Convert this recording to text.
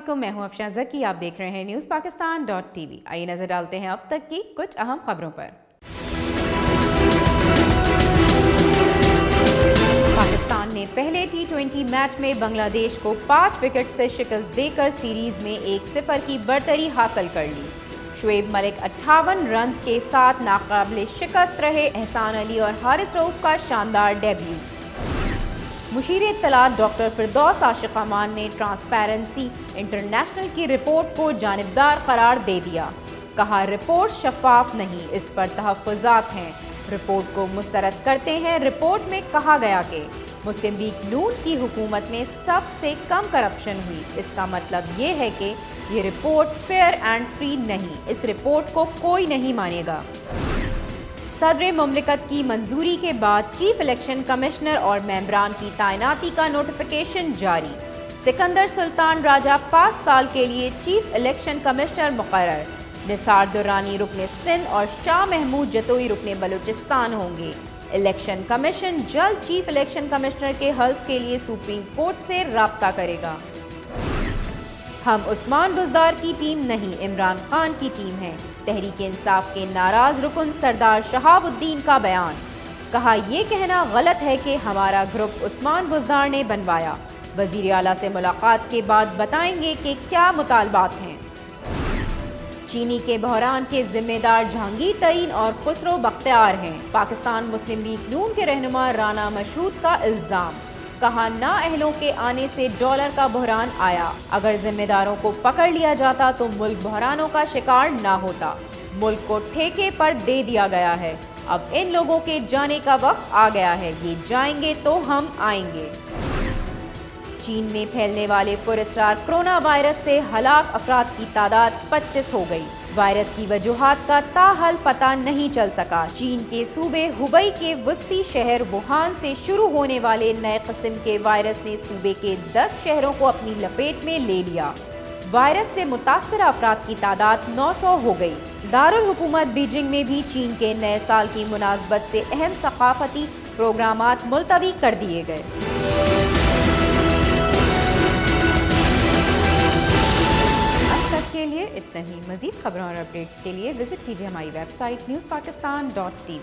علیکم، میں ہوں افشاں زکی، آپ دیکھ رہے ہیں نیوز پاکستان .tv۔ آئیے نظر ڈالتے ہیں اب تک کی کچھ اہم خبروں پر۔ پاکستان نے پہلے T20 میچ میں بنگلہ دیش کو 5 وکٹ سے شکست دے کر سیریز میں 1-0 کی برتری حاصل کر لی۔ شعیب ملک 58 رنز کے ساتھ ناقابل شکست رہے۔ احسان علی اور حارث رؤف کا شاندار ڈیبیو۔ مشیر اطلاعات ڈاکٹر فردوس عاشق امان نے ٹرانسپیرنسی انٹرنیشنل کی رپورٹ کو جانبدار قرار دے دیا۔ کہا رپورٹ شفاف نہیں، اس پر تحفظات ہیں۔ رپورٹ کو مسترد کرتے ہیں۔ رپورٹ میں کہا گیا کہ مسلم لیگ نون کی حکومت میں سب سے کم کرپشن ہوئی۔ اس کا مطلب یہ ہے کہ یہ رپورٹ فیئر اینڈ فری نہیں، اس رپورٹ کو کوئی نہیں مانے گا۔ صدر مملکت کی منظوری کے بعد چیف الیکشن کمشنر اور ممبران کی تعیناتی کا نوٹیفیکیشن جاری۔ سکندر سلطان راجہ 5 سال کے لیے چیف الیکشن کمشنر مقرر۔ نثار درانی رکن سندھ اور شاہ محمود جتوئی رکن بلوچستان ہوں گے۔ الیکشن کمیشن جلد چیف الیکشن کمشنر کے حلف کے لیے سپریم کورٹ سے رابطہ کرے گا۔ ہم عثمان بزدار کی ٹیم نہیں، عمران خان کی ٹیم ہے۔ تحریک انصاف کے ناراض رکن سردار شہاب الدین کا بیان۔ کہا یہ کہنا غلط ہے کہ ہمارا گروپ عثمان بزدار نے بنوایا۔ وزیر اعلیٰ سے ملاقات کے بعد بتائیں گے کہ کیا مطالبات ہیں۔ چینی کے بحران کے ذمہ دار جہانگیر ترین اور خسرو بختیار ہیں۔ پاکستان مسلم لیگ نون کے رہنما رانا مشہود کا الزام۔ کہا نااہلوں کے آنے سے ڈالر کا بحران آیا۔ اگر ذمہ داروں کو پکڑ لیا جاتا تو ملک بحرانوں کا شکار نہ ہوتا۔ ملک کو ٹھیکے پر دے دیا گیا ہے۔ اب ان لوگوں کے جانے کا وقت آ گیا ہے۔ یہ جائیں گے تو ہم آئیں گے۔ چین میں پھیلنے والے پراسرار کرونا وائرس سے ہلاک افراد کی تعداد 25 ہو گئی۔ وائرس کی وجوہات کا تاحال پتہ نہیں چل سکا۔ چین کے صوبے ہبئی کے وسطی شہر ووہان سے شروع ہونے والے نئے قسم کے وائرس نے صوبے کے 10 شہروں کو اپنی لپیٹ میں لے لیا۔ وائرس سے متاثرہ افراد کی تعداد 900 ہو گئی۔ دارالحکومت بیجنگ میں بھی چین کے نئے سال کی مناسبت سے اہم ثقافتی پروگرامات ملتوی کر دیے گئے۔ کے لیے اتنا ہی۔ مزید خبروں اور اپڈیٹس کے لیے وزٹ کیجیے ہماری ویب سائٹ newspakistan.tv۔